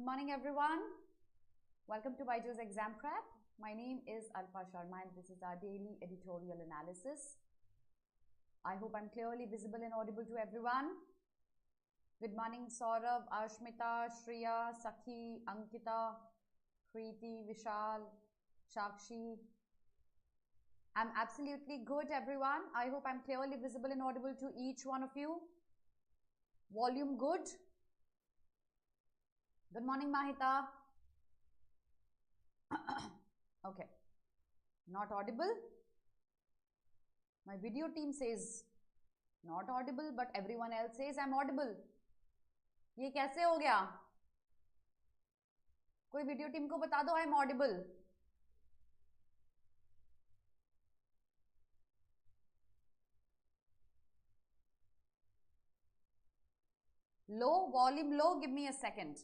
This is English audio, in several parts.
Good morning, everyone. Welcome to BYJU'S Exam Prep. My name is Alpa Sharma and this is our daily editorial analysis. I hope I'm clearly visible and audible to everyone. Good morning, Saurabh, Ashmita, Shriya, Sakhi, Ankita, Preeti, Vishal, Shakshi. I'm absolutely good, everyone. I hope I'm clearly visible and audible to each one of you. Volume good. Good morning, Mahita. Okay. Not audible. My video team says not audible, but everyone else says I'm audible. ये कैसे हो गया? कोई video team को बता दो I'm audible. Low, volume low, give me a second.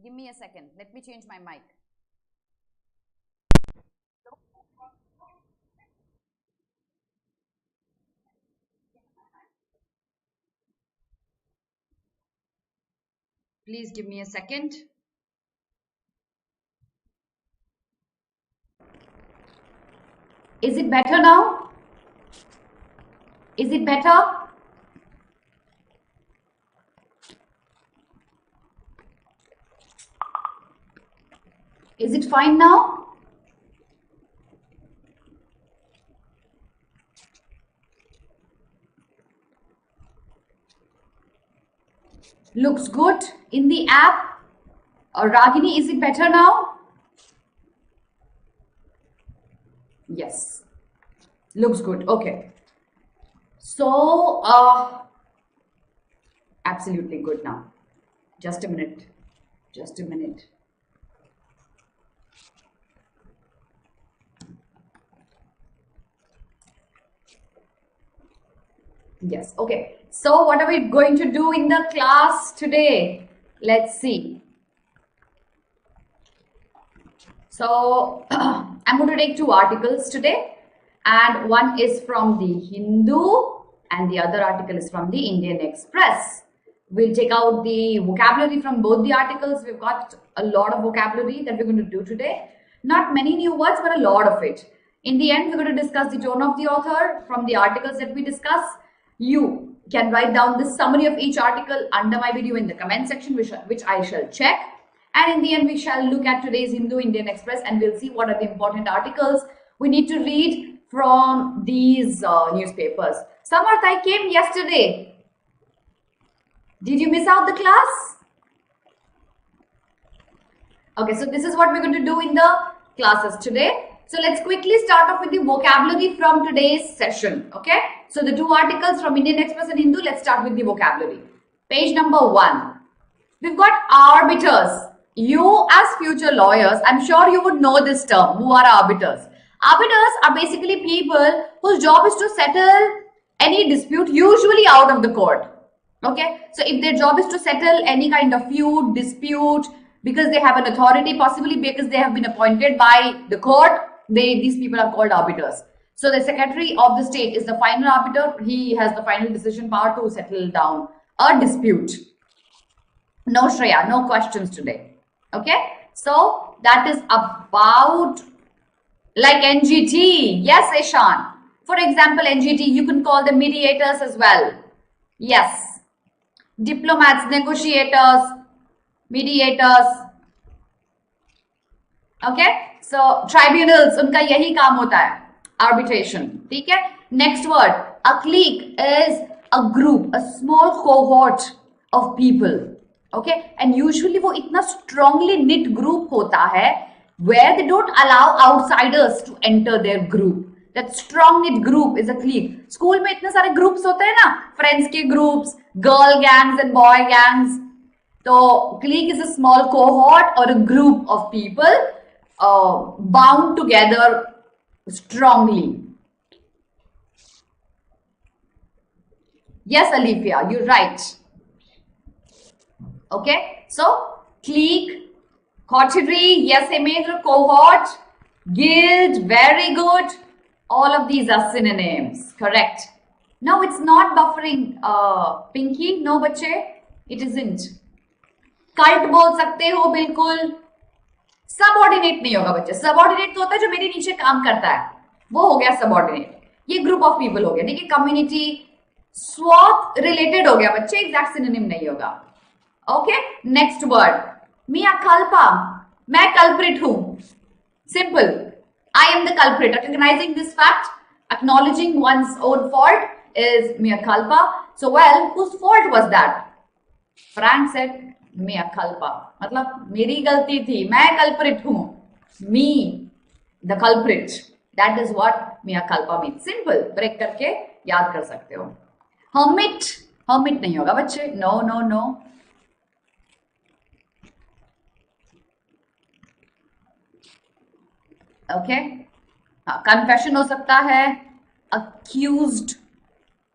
Give me a second. Let me change my mic. Please give me a second. Is it better now? Is it better? Is it fine now? Looks good in the app. Ragini, is it better now? Yes. Looks good. Okay. So, absolutely good now. Just a minute. Just a minute. Yes, okay. So what are we going to do in the class today? Let's see. So I'm going to take two articles today, and one is from the Hindu and the other article is from the Indian Express. We'll take out the vocabulary from both the articles. We've got a lot of vocabulary that we're going to do today. Not many new words, but a lot of it. In the end, we're going to discuss the tone of the author from the articles that we discuss. You can write down the summary of each article under my video in the comment section, which I shall check. And in the end, we shall look at today's Hindu, Indian Express, and we'll see what are the important articles we need to read from these newspapers. Samarth, I came yesterday. Did you miss out the class? Okay, so this is what we're going to do in the classes today. So let's quickly start off with the vocabulary from today's session. Okay, so the two articles from Indian Express and Hindu, let's start with the vocabulary. Page number 1. We've got arbiters. You as future lawyers, I'm sure you would know this term. Who are arbiters? Arbiters are basically people whose job is to settle any dispute, usually out of the court. Okay, so if their job is to settle any kind of feud, dispute, because they have an authority, possibly because they have been appointed by the court, these people are called arbiters. So the secretary of the state is the final arbiter. He has the final decision power to settle down a dispute. No, Shreya, no questions today. Okay, so that is about like NGT. Yes, Ishan. For example, NGT, you can call them mediators as well. Yes. Diplomats, negotiators, mediators. Okay, so tribunals, उनका यही काम होता है, arbitration. ठीक है? Next word, a clique is a group, a small cohort of people. Okay, and usually वो इतना strongly knit group होता है where they don't allow outsiders to enter their group. That strong knit group is a clique. School में इतने सारे groups होते हैं ना, friends के groups, girl gangs and boy gangs. So clique is a small cohort or a group of people bound together strongly. Yes, Alifia, you're right. Okay, so clique, coterie, yes, Hemendra, cohort, guild, very good. All of these are synonyms, correct? No, it's not buffering, Pinky. No, bache, it isn't. Cult बोल सकते हो बिल्कुल। Subordinate नहीं होगा बच्चे, subordinate तो होता है जो मेरे नीचे काम करता है, वो हो गया सबऑर्डिनेट। ये ग्रुप ऑफ पीपल हो गया, देखिए कम्युनिटी। स्वॉथ रिलेटेड हो गया बच्चे, एग्जैक्ट सिनोनिम नहीं होगा। ओके, नेक्स्ट वर्ड, मिया कल्पा, मैं कल्प्रिट हूं। Simple, I am the culprit. Recognising this fact, acknowledging one's own fault is mea culpa. So, well, whose fault was that? Frank said, mea culpa. मतलब मेरी गलती थी, मैं culprit हूँ। Me, the culprit. That is what mea culpa means. Simple, break करके याद कर सकते हो। Hermit, hermit नहीं होगा बच्चे, no, no, no. Okay, confession हो सकता है। अक्यूज्ड,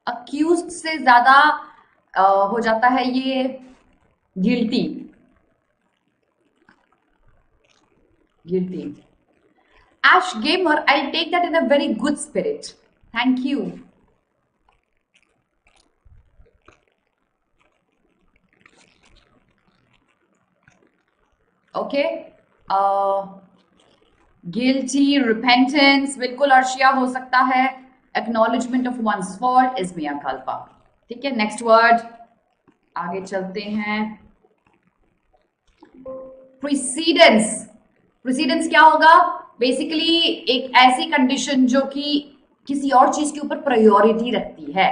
अक्यूज्ड से ज्यादा हो जाता है ये guilty, guilty. Ash gamer, I'll take that in a very good spirit. Thank you. Okay. Guilty, repentance, बिल्कुल अर्शिया हो सकता है। Acknowledgement of one's fault is mea culpa. ठीक है, नेक्स्ट वर्ड, आगे चलते हैं। प्रीसीडेंस, प्रीसीडेंस क्या होगा? बेसिकली एक ऐसी कंडीशन जो कि किसी और चीज के ऊपर प्रायोरिटी रखती है।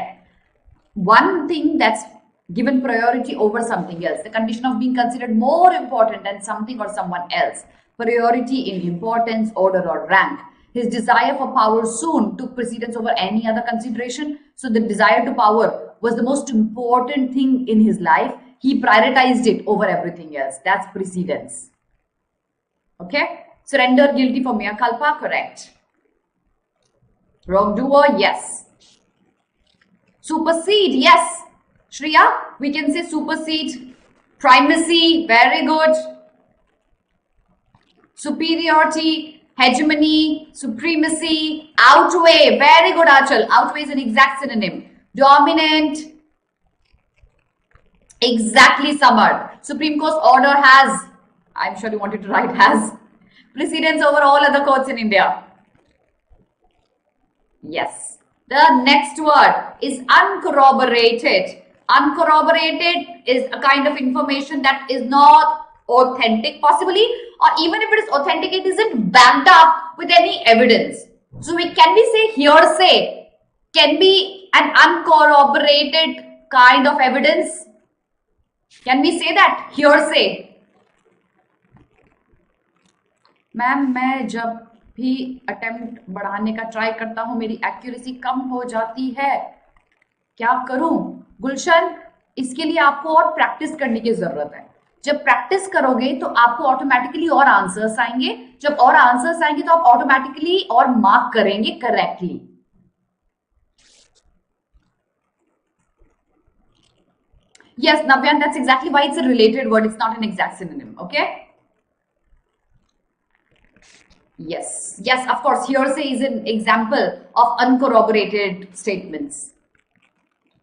One thing that's given priority over something else, the condition of being considered more important than something or someone else, priority in importance, order or rank. His desire for power soon took precedence over any other consideration, so the desire to power was the most important thing in his life. He prioritized it over everything else. That's precedence. Okay, surrender, guilty for mea culpa, correct. Wrongdoer, yes. Supersede, yes. Shreya, we can say supersede. Primacy, very good. Superiority, hegemony, supremacy, outweigh, very good Achal. Outweigh is an exact synonym. Dominant, exactly Samad. Supreme Court's order has, I'm sure you wanted to write has, precedence over all other courts in India. Yes. The next word is uncorroborated. Uncorroborated is a kind of information that is not authentic possibly, or even if it is authentic, it isn't backed up with any evidence. So can we say hearsay can be an uncorroborated kind of evidence? Can we say that? Hearsay. Ma'am, मैं जब भी attempt बढ़ाने का try करता हूं मेरी accuracy कम हो जाती है, क्या करूं? गुलशन, इसके लिए आपको और प्रैक्टिस करने की जरूरत है। जब प्रैक्टिस करोगे तो आपको ऑटोमेटिकली और आंसर्स आएंगे, जब और आंसर्स आएंगे तो आप ऑटोमेटिकली और मार्क करेंगे correctly. Yes, Navyan, that's exactly why it's a related word. It's not an exact synonym. Okay. Yes, yes, of course. Hearsay is an example of uncorroborated statements.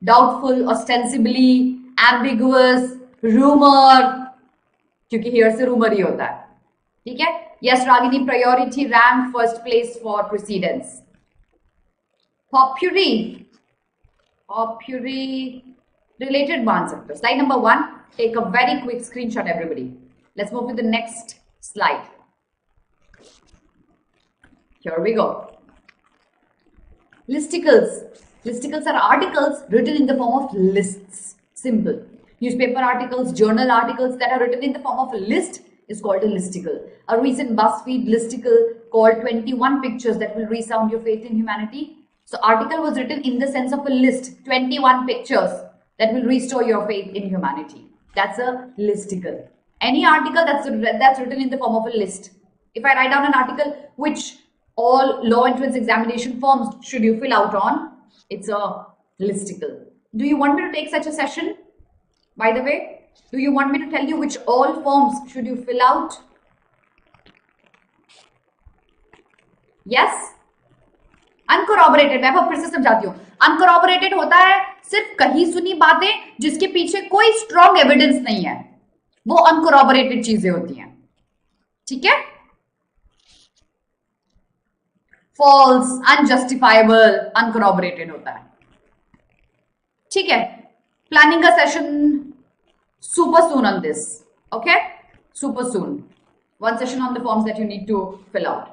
Doubtful, ostensibly, ambiguous, rumor, क्योंकि hearsay rumor ही होता है। ठीक है? Yes, Ragini, priority, rank, first place for precedence. Popularity, popularity, related मान सकते हो। Slide number 1. Take a very quick screenshot, everybody. Let's move to the next slide. Here we go. Listicles. Listicles are articles written in the form of lists. Simple. Newspaper articles, journal articles that are written in the form of a list is called a listicle. A recent BuzzFeed listicle called 21 Pictures That Will Resound Your Faith in Humanity. So article was written in the sense of a list, 21 pictures that will restore your faith in humanity. That's a listicle. Any article that's written in the form of a list. If I write down an article, which all law entrance examination forms should you fill out on? It's a listicle. Do you want me to take such a session? By the way, do you want me to tell you which all forms should you fill out? Yes? Uncorroborated, मैं फिर से समझाती हूँ। Uncorroborated होता है सिर्फ कहीं सुनी बातें जिसके पीछे कोई strong evidence नहीं है। वो अनकोरॉबोरेटेड चीजें होती हैं, ठीक है। फॉल्स, अनजस्टिफाइबल, अनकोरॉबोरेटेड होता है, ठीक है। Planning a session super soon on this, okay, super soon, one session on the forms that you need to fill out.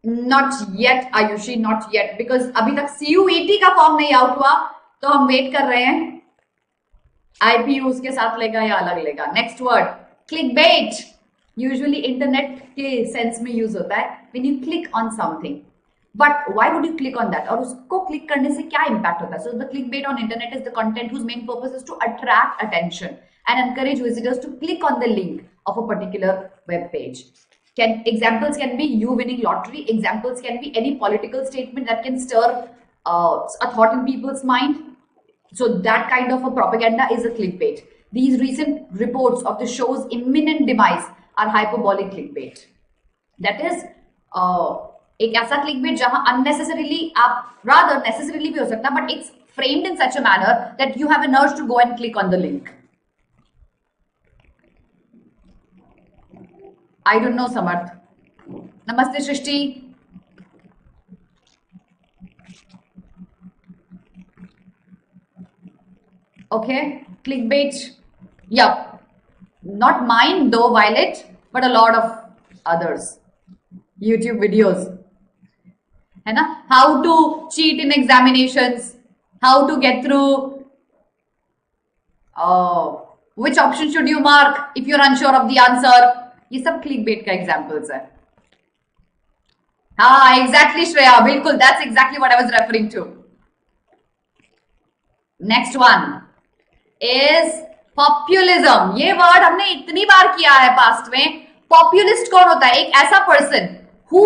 Not yet Ayushi, not yet, because अभी तक CUET का फॉर्म नहीं out हुआ, तो हम वेट कर रहे हैं IPU उसके साथ लेगा या अलग लेगा। Next word click bait, usually internet के सेंस में यूज होता है when you click on something, but why would you click on that, और उसको क्लिक करने से क्या इंपैक्ट होता है। So the click bait on internet is the content whose main purpose is to attract attention and encourage visitors to click on the link of a particular web page. Examples can be you winning lottery. Examples can be any political statement that can stir a thought in people's mind. So that kind of a propaganda is a clickbait. These recent reports of the show's imminent demise are hyperbolic clickbait. That is एक ऐसा clickbait जहां unnecessarily आप rather necessarily भी हो सकता, but it's framed in such a manner that you have an urge to go and click on the link. I don't know, Samarth. Namaste, Shrishti. Okay, clickbait. Yeah, not mine though, Violet, but a lot of others. YouTube videos. है ना? How to cheat in examinations. How to get through. Which option should you mark if you're unsure of the answer? ये सब clickbait का examples है. हाँ, exactly Shreya, बिल्कुल, that's exactly what I was referring to. Next one is populism. ये word हमने इतनी बार किया है past में. Populist कौन होता है? एक ऐसा person who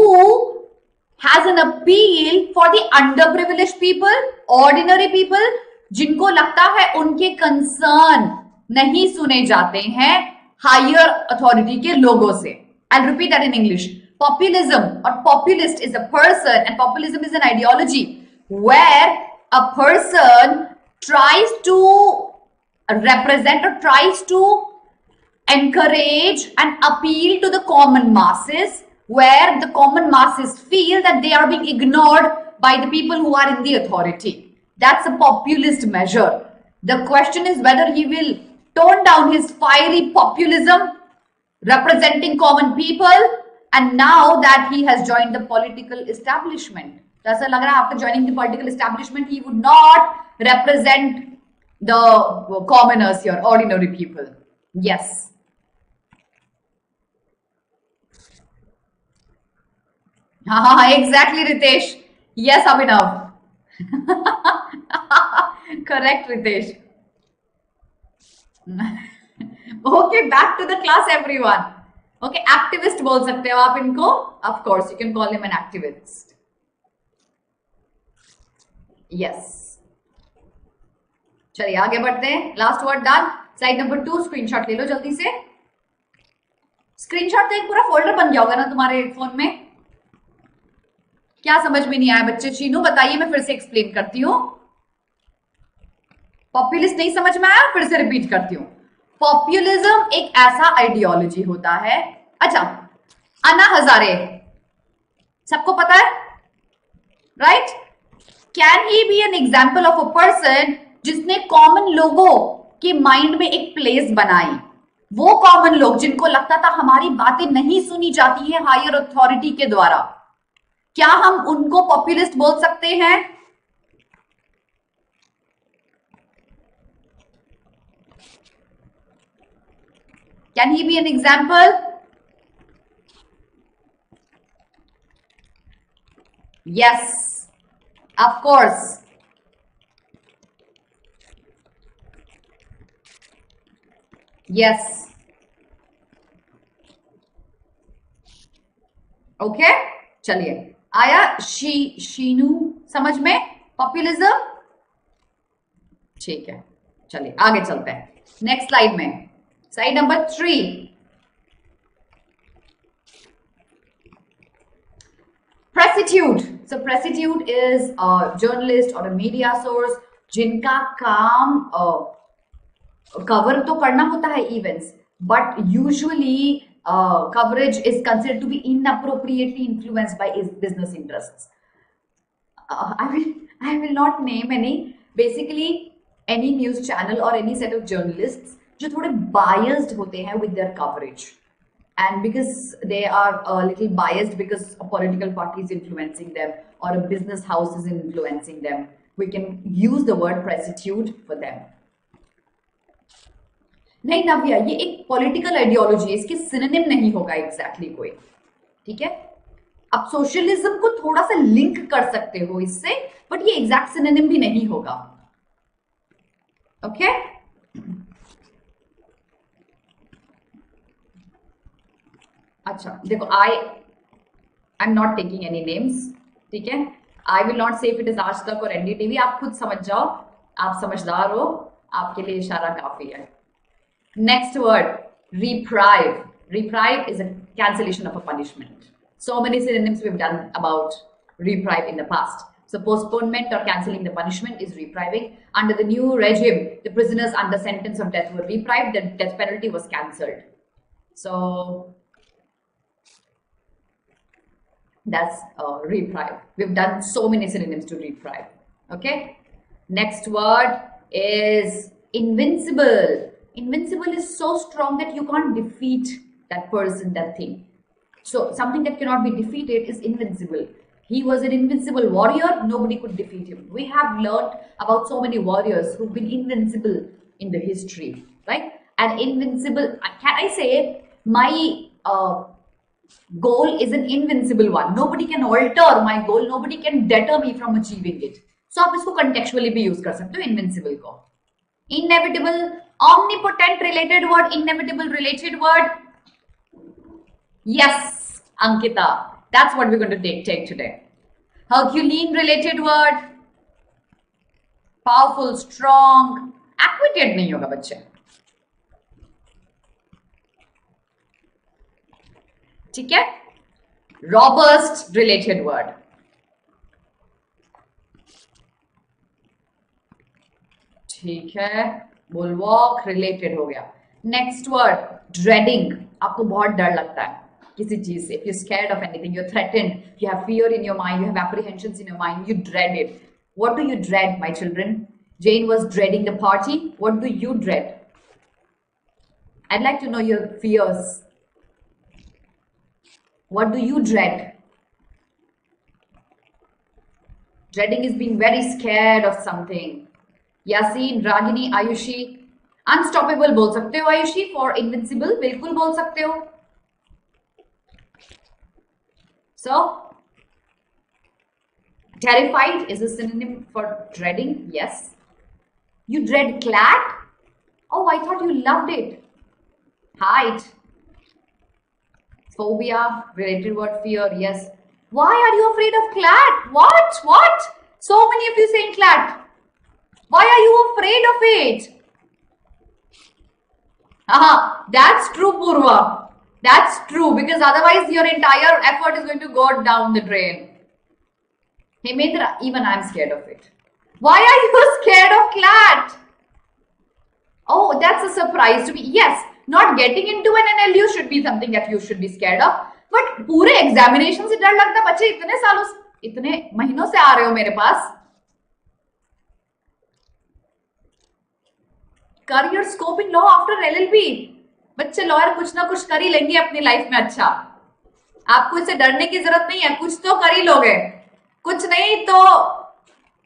has an appeal for the underprivileged people, ordinary people, जिनको लगता है उनके concern नहीं सुने जाते हैं higher authority के लोगों से. I'll repeat that in English. Populism or populist is a person, and populism is an ideology where a person tries to represent or tries to encourage and appeal to the common masses, where the common masses feel that they are being ignored by the people who are in the authority. That's a populist measure. The question is whether he will tone down his fiery populism representing common people, and now that he has joined the political establishment, तो ऐसा लग रहा है after joining the political establishment he would not represent the commoners here, ordinary people. Yes. हाँ, exactly, Ritesh. Yes, Abhinav. Correct, Ritesh. Okay, back to the class, everyone. Okay, activist बोल सकते हो आप इनको. Of course, you can call him an activist. Yes. चलिए आगे बढ़ते हैं. Last word done. Slide number 2. Screenshot ले लो जल्दी से. Screenshot तो एक पूरा फोल्डर बन गया होगा ना तुम्हारे फोन में. क्या समझ में नहीं आया बच्चे? चीनू बताइए, मैं फिर से एक्सप्लेन करती हूँ. पॉपुलिस्ट नहीं समझ में आया, फिर से रिपीट करती हूँ. पॉपुलिज्म एक ऐसा आइडियोलॉजी होता है. अच्छा, अन्ना हजारे सबको पता है, right? Can he be an example of a person जिसने कॉमन लोगों के माइंड में एक प्लेस बनाई? वो कॉमन लोग जिनको लगता था हमारी बातें नहीं सुनी जाती है हायर अथॉरिटी के द्वारा, क्या हम उनको पॉपुलिस्ट बोल सकते हैं? Can he be an example? Yes, of course. Yes. Okay, चलिए आया शीनू समझ में पॉपुलिज्म? ठीक है, चलिए आगे चलते हैं. नेक्स्ट स्लाइड में, slide number 3. Prostitute. So prostitute is a journalist or a media source जिनका काम कवर तो करना होता है events, but usually coverage is considered to be inappropriately influenced by his business interests. I will not name any. Basically, any news channel or any set of journalists जो थोड़े biased होते हैं with their coverage, and because they are a little biased because a political party is influencing them or a business house is influencing them, we can use the word prostitute for them. नहीं नव्या, ये एक political ideology है, इसके synonym नहीं होगा exactly कोई, ठीक है? आप सोशलिज्म को थोड़ा सा लिंक कर सकते हो इससे, बट ये एग्जैक्ट सिनोनिम भी नहीं होगा, ओके? अच्छा देखो, I am not taking any names, ठीक है? आई विल नॉट से इफ इट इज आज तक और एनडीटीवी, आप खुद समझ जाओ, आप समझदार हो, आपके लिए इशारा काफी है. Next word, reprieve. Reprieve is a cancellation of a punishment. So many synonyms we've done about reprieve in the past. So postponement or cancelling the punishment is repriving. Under the new regime, the prisoners under sentence of death were reprived. The death penalty was cancelled. So that's reprieve. We've done so many synonyms to reprieve. Okay. Next word is invincible. Invincible is so strong that you can't defeat that person, that thing. So something that cannot be defeated is invincible. He was an invincible warrior. Nobody could defeat him. We have learned about so many warriors who've been invincible in the history, right? And invincible, can I say my goal is an invincible one. Nobody can alter my goal. Nobody can deter me from achieving it. So आप इसको contextually भी use कर सकते हो invincible को. Inevitable, omnipotent related word, inevitable related word. Yes, Ankita, that's what we're going to take today. Herculean related word. Powerful, strong, acquitted नहीं होगा बच्चे. ठीक है? Robust related word. ठीक है, बुलवॉक रिलेटेड हो गया. Next word, dreading. आपको बहुत डर लगता है किसी चीज से. You scared of anything, you threatened, you have fear in your mind, you have apprehensions in your mind, you dread it. What do you dread, my children? Jane was dreading the party. What do you dread? I'd like to know your fears. What do you dread? Dreading is being very scared of something. Yasin, Ragini, Ayushi. Unstoppable बोल सकते हो Ayushi for invincible, बिल्कुल बोल सकते हो. So terrified is a synonym for dreading. Yes. You dread CLAT? Oh, I thought you loved it. Height. Phobia, related word, fear. Yes. Why are you afraid of CLAT? What? So many of you saying CLAT. Why are you afraid of it? That's true, Purva. That's true, because otherwise your entire effort is going to go down the drain. Hemendra, even I'm scared of it. Why are you scared of CLAT? Oh, that's a surprise to me. Yes, not getting into an NLU should be something that you should be scared of. But पूरे examination से डर लगता. बच्चे इतने सालों, इतने महीनों से आ रहे हो मेरे पास. Career scope in law after LLB. बच्चे लॉयर कुछ ना कुछ कर ही लेंगे अपनी लाइफ में. अच्छा, आपको इससे डरने की जरूरत नहीं है. कुछ तो कर ही लोगे, कुछ नहीं तो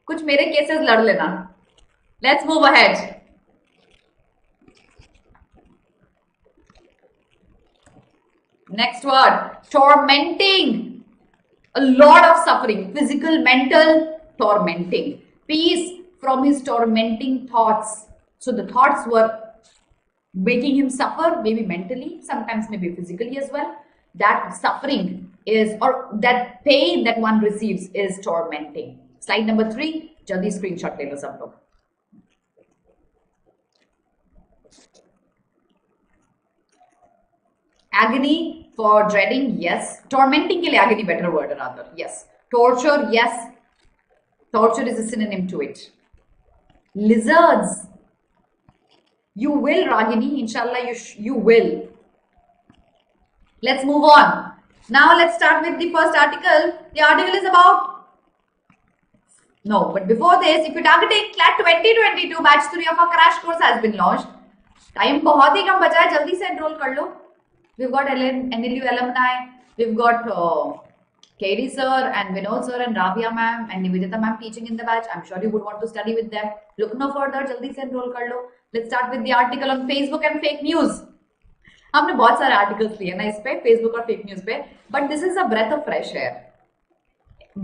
कुछ मेरे केसेस लड़ लेना. Let's move ahead. Next word, tormenting. A lot of suffering, physical, mental, tormenting. Peace from his tormenting thoughts. So the thoughts were making him suffer, maybe mentally, sometimes maybe physically as well. That suffering is, or that pain that one receives is tormenting. Slide number 3. जल्दी screenshot ले लो सब लोग. Agony for dreading, yes. Tormenting के लिए agony better word rather. Yes. Torture, yes. Torture is a synonym to it. Lizards. You will, Ragini. Inshallah, you will. Let's move on. Now let's start with the first article. The article is about... No, but before this, if you're targeting CLAT 2022, batch 3 of our crash course has been launched. Time बहुत ही कम बचा है, जल्दी से enroll कर लो. We've got NLU alumni. We've got KD sir and Vinod sir and Rabia ma'am and Nivedita ma'am teaching in the batch. I'm sure you would want to study with them. Look no further, जल्दी से enroll कर लो. Let's start with the article on Facebook and fake news. हमने बहुत सारे articles लिए ना इस पे, Facebook और fake news पे, but this is a breath of fresh air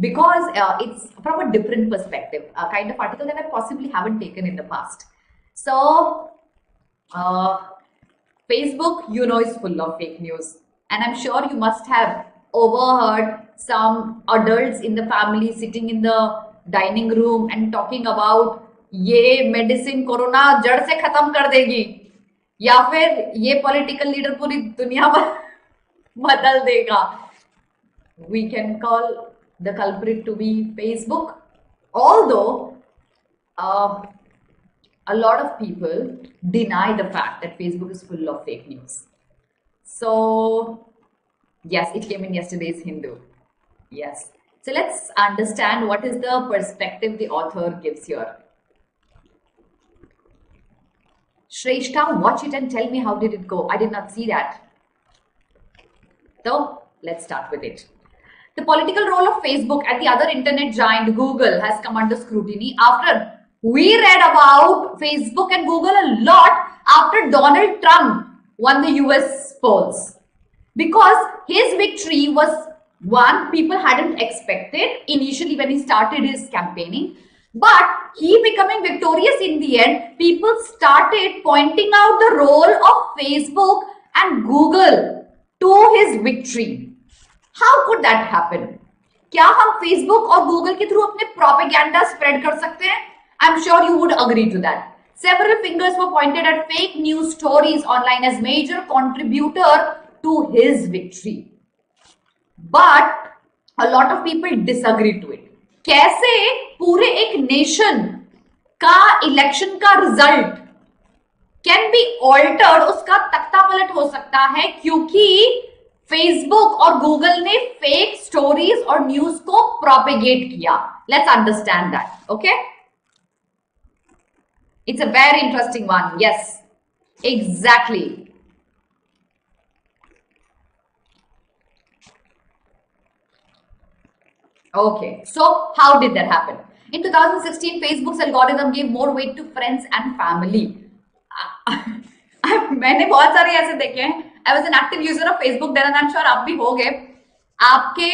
because it's from a different perspective, a kind of article that I possibly haven't taken in the past. So Facebook, you know, is full of fake news, and I'm sure you must have overheard some adults in the family sitting in the dining room and talking about ये medicine corona जड़ से खत्म कर देगी, या फिर ये political leader पूरी दुनिया बदल देगा. We can call the culprit to be Facebook, although a lot of people deny the fact that Facebook is full of fake news. So yes, it came in yesterday's Hindu. Yes. So let's understand what is the perspective the author gives here. Shrestha, watch it and tell me how did it go. I did not see that. So let's start with it. The political role of Facebook and the other internet giant Google has come under scrutiny after we read about Facebook and Google a lot after Donald Trump won the US polls. Because his victory was one people hadn't expected initially when he started his campaigning. But he becoming victorious in the end, people started pointing out the role of Facebook and Google to his victory. How could that happen? क्या हम Facebook और Google के through अपने propaganda spread कर सकते हैं? I'm sure you would agree to that. Several fingers were pointed at fake news stories online as major contributor to his victory. But a lot of people disagree to it. कैसे पूरे एक nation का election का result can be altered, उसका तख्ता पलट हो सकता है क्योंकि फेसबुक और गूगल ने फेक स्टोरीज और न्यूज को प्रोपेगेट किया. Let's understand that. Okay, it's a very interesting one. Yes, exactly. Okay, so how did that happen? In 2016, Facebook's algorithm gave more weight to friends and family. मैंने बहुत सारे ऐसे देखे हैं. I was an active user of Facebook then, and I'm sure आप भी होगे. आपके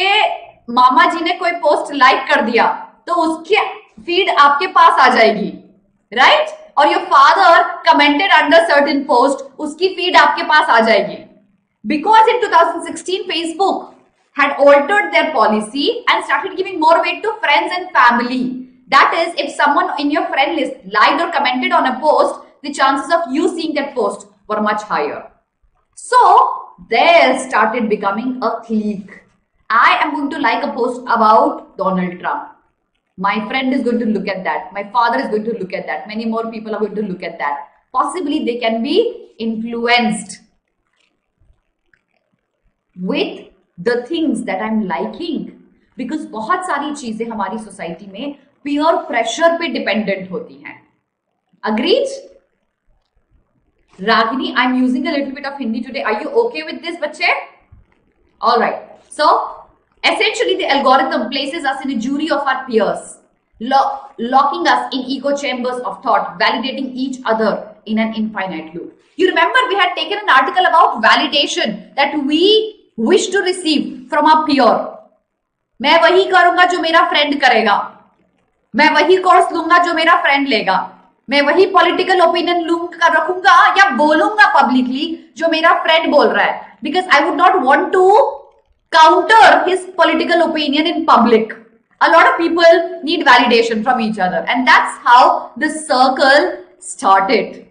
मामा जी ने कोई पोस्ट लाइक कर दिया तो उसकी फीड आपके पास आ जाएगी, right? और your father commented under certain post, उसकी फीड आपके पास आ जाएगी. Because in 2016, Facebook had altered their policy and started giving more weight to friends and family. That is, if someone in your friend list liked or commented on a post, the chances of you seeing that post were much higher. So there started becoming a clique. I am going to like a post about Donald Trump. My friend is going to look at that. My father is going to look at that. Many more people are going to look at that. Possibly they can be influenced with the things that I'm liking, because बहुत सारी चीजें हमारी society में peer pressure पे dependent होती हैं. Agreed? Ragini, I'm using a little bit of Hindi today. Are you okay with this, बच्चे? All right. So essentially, the algorithm places us in a jury of our peers, locking us in echo chambers of thought, validating each other in an infinite loop. You remember we had taken an article about validation that we wish to receive from a peer. मैं वही करूंगा जो मेरा friend करेगा, मैं वही course लूंगा जो मेरा फ्रेंड लेगा, मैं वही पॉलिटिकल ओपिनियन रखूंगा या बोलूंगा पब्लिकली जो मेरा फ्रेंड बोल रहा है, because I would not want to counter his political opinion in public. A lot of people need validation from each other, and that's how the circle started.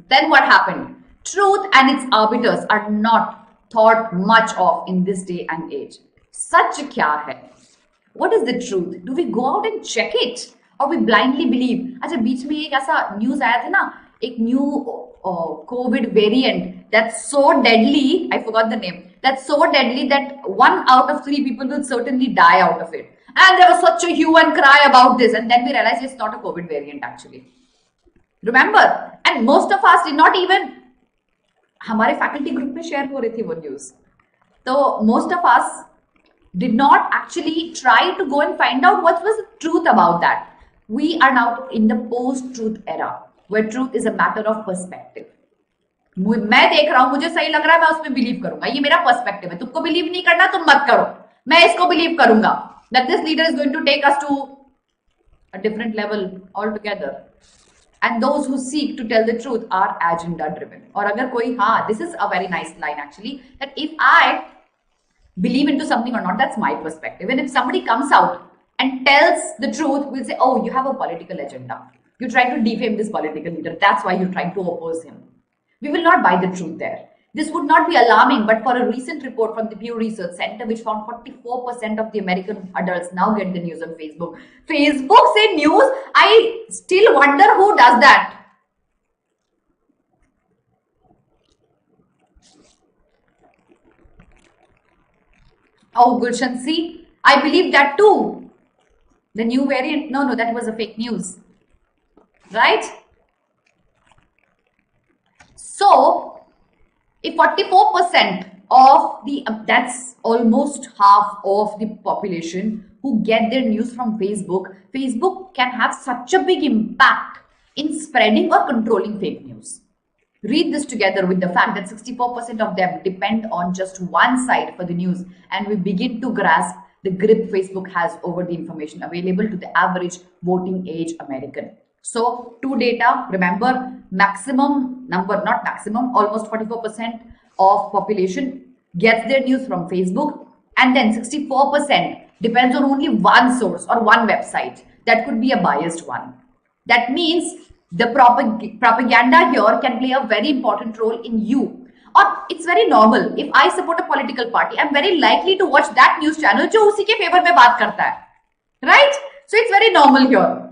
Then what happened? Truth and its arbiters are not thought much of in this day and age. Sach kya hai? What is the truth? Do we go out and check it? और we blindly believe. अच्छा बीच में एक ऐसा news आया था ना, एक new COVID variant that's so deadly, I forgot the name, that's so deadly that 1 out of 3 people will certainly die out of it. And there was such a hue and cry about this, and then we realized it's not a COVID variant actually. Remember? And most of us did not even, हमारे faculty group में share हो रही थी वो news, तो most of us did not actually try to go and find out what was the truth about that. We are now in the post-truth era, where truth is a matter of perspective. मैं देख रहा हूं, मुझे सही लग रहा है, मैं उसमें बिलीव करूंगा, ये मेरा पर्सपेक्टिव है. तुमको बिलीव नहीं करना, तुम मत करो, मैं इसको बिलीव करूंगा that this leader is going to take us to a different level altogether. And those who seek to tell the truth are agenda driven. और अगर कोई, हाँ, this is a very nice line actually, that if I believe into something or not, that's my perspective. And if somebody comes out and tells the truth, we'll say, oh, you have a political agenda. You're trying to defame this political leader. That's why you're trying to oppose him. We will not buy the truth there. This would not be alarming, but for a recent report from the Pew Research Center, which found 44% of the American adults now get the news on Facebook. Facebook say news? I still wonder who does that. Oh, Gulshan, see, I believe that too. The new variant, no, that was a fake news. Right? So, if 44% of the, that's almost half of the population who get their news from Facebook, Facebook can have such a big impact in spreading or controlling fake news. Read this together with the fact that 64% of them depend on just one site for the news, and we begin to grasp the grip Facebook has over the information available to the average voting age American. So, two data, remember, maximum number, not maximum, almost 44% of population gets their news from Facebook, and then 64% depends on only one source or one website. That could be a biased one. That means the propaganda here can play a very important role in you. Or it's very normal. If I support a political party, I'm very likely to watch that news channel जो उसी के favor में बात करता है. Right? So it's very normal here.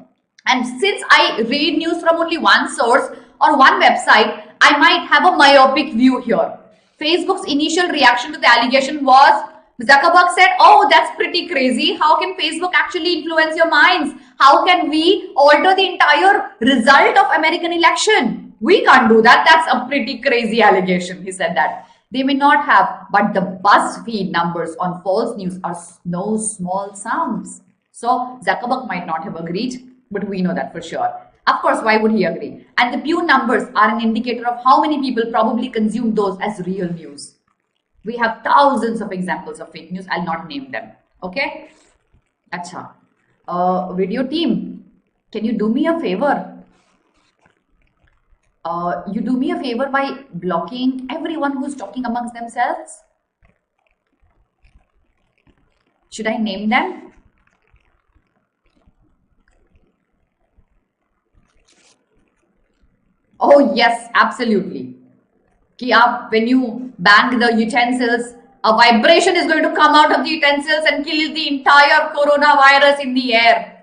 And since I read news from only one source or one website, I might have a myopic view here. Facebook's initial reaction to the allegation was, Zuckerberg said, oh, that's pretty crazy. How can Facebook actually influence your minds? How can we alter the entire result of American election? We can't do that. That's a pretty crazy allegation. He said that. They may not have, but the BuzzFeed numbers on false news are no small sums. So Zuckerberg might not have agreed, but we know that for sure. Of course, why would he agree? And the Pew numbers are an indicator of how many people probably consume those as real news. We have thousands of examples of fake news. I'll not name them. Okay? Acha. Video team, can you do me a favor? You do me a favor by blocking everyone who's talking amongst themselves. Should I name them? Oh yes, absolutely. When you bang the utensils, a vibration is going to come out of the utensils and kill the entire coronavirus in the air.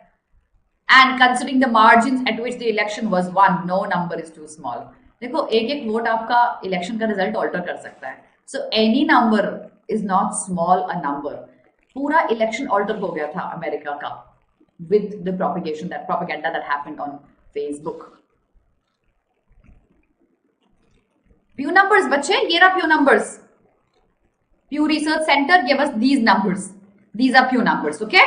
And considering the margins at which the election was won, no number is too small. देखो एक vote आपका election का result alter कर सकता है. So any number is not small a number. पूरा election alter हो गया था अमेरिका का with the propaganda that happened on Facebook. Pew numbers, बच्चे, ये रहा Pew numbers. Pew Research Center gave us these numbers. These are Pew numbers, okay?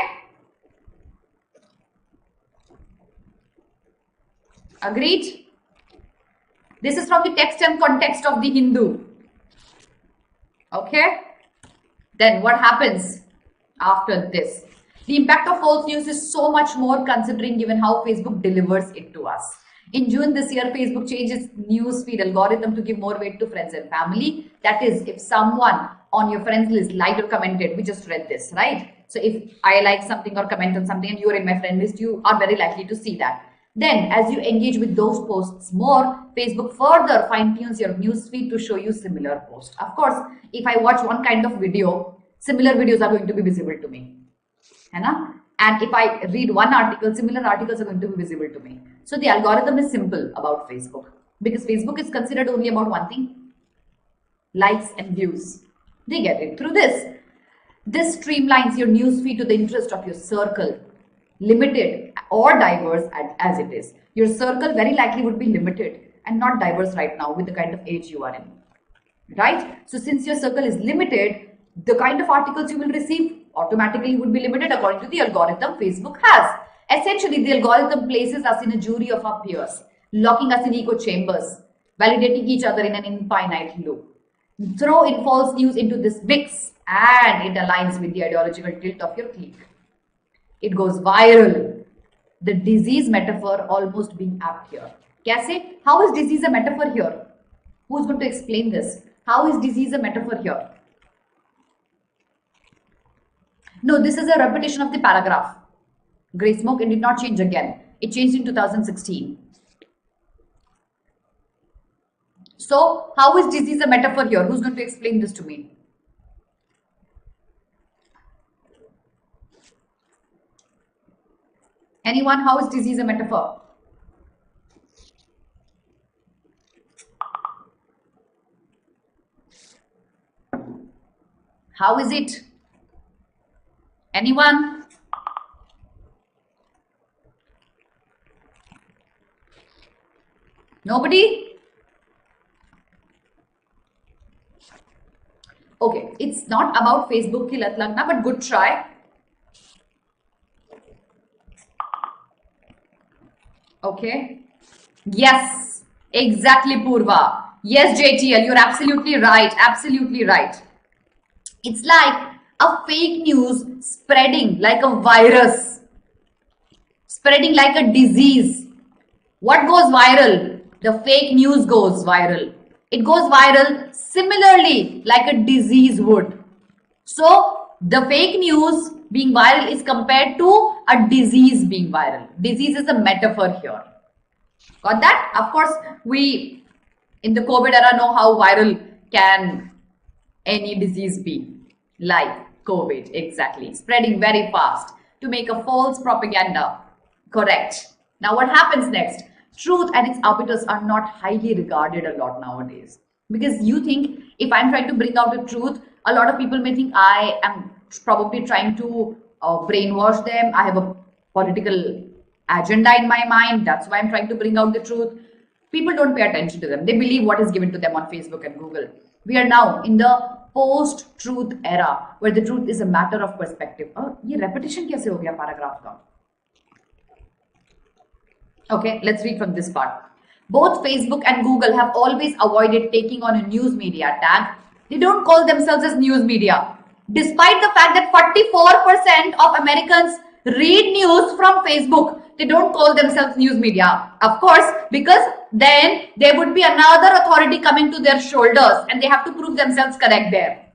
Agreed? This is from the text and context of the Hindu. Okay? Then what happens after this? The impact of false news is so much more considering given how Facebook delivers it to us. In June this year, Facebook changed its newsfeed algorithm to give more weight to friends and family. That is, if someone on your friends list liked or commented, we just read this, right? So if I like something or comment on something and you're in my friend list, you are very likely to see that. Then as you engage with those posts more, Facebook further fine-tunes your newsfeed to show you similar posts. Of course, if I watch one kind of video, similar videos are going to be visible to me. and if I read one article, similar articles are going to be visible to me. So the algorithm is simple about Facebook, because Facebook is considered only about one thing: likes and views. They get it through this. This streamlines your newsfeed to the interest of your circle, limited or diverse as it is. Your circle very likely would be limited and not diverse right now with the kind of age you are in, right? So since your circle is limited, the kind of articles you will receive automatically would be limited according to the algorithm Facebook has. Essentially, the algorithm places us in a jury of our peers, locking us in echo chambers, validating each other in an infinite loop. Throw in false news into this mix and it aligns with the ideological tilt of your clique. It goes viral. The disease metaphor almost being apt here. Kaise? How is disease a metaphor here? Who's going to explain this? How is disease a metaphor here? No, this is a repetition of the paragraph. Grey smoke, and did not change again. It changed in 2016. So, how is disease a metaphor here? Who's going to explain this to me? Anyone? How is disease a metaphor? How is it? Anyone? Nobody? Okay, it's not about Facebook ki lat lagna, but good try. Okay. Yes, exactly, Purva. Yes, JTL, you're absolutely right. Absolutely right. It's like a fake news spreading like a virus, spreading like a disease. What goes viral? The fake news goes viral. It goes viral similarly like a disease would. So the fake news being viral is compared to a disease being viral. Disease is a metaphor here. Got that? Of course, we in the COVID era know how viral can any disease be. Like COVID, exactly. Spreading very fast to make a false propaganda. Correct. Now what happens next? Truth and its arbiters are not highly regarded a lot nowadays. Because you think if I'm trying to bring out the truth, a lot of people may think I am probably trying to brainwash them. I have a political agenda in my mind. That's why I'm trying to bring out the truth. People don't pay attention to them. They believe what is given to them on Facebook and Google. We are now in the post-truth era where the truth is a matter of perspective. ये repetition कैसे हो गया paragraph का? Okay, let's read from this part. Both Facebook and Google have always avoided taking on a news media tag. They don't call themselves as news media, despite the fact that 44% of Americans read news from Facebook. They don't call themselves news media, of course, because then there would be another authority coming to their shoulders and they have to prove themselves correct there.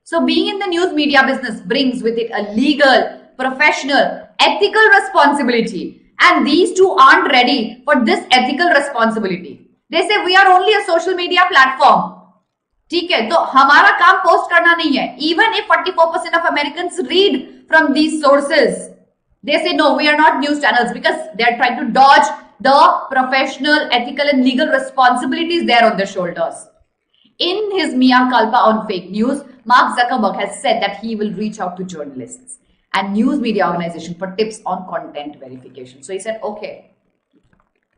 So being in the news media business brings with it a legal, professional, ethical responsibility. And these two aren't ready for this ethical responsibility. They say we are only a social media platform. ठीक है, तो हमारा काम post करना नहीं है. Even if 44% of Americans read from these sources, they say no, we are not news channels because they are trying to dodge the professional, ethical, and legal responsibilities there on their shoulders. In his mea culpa on fake news, Mark Zuckerberg has said that he will reach out to journalists and news media organization for tips on content verification. So he said, okay,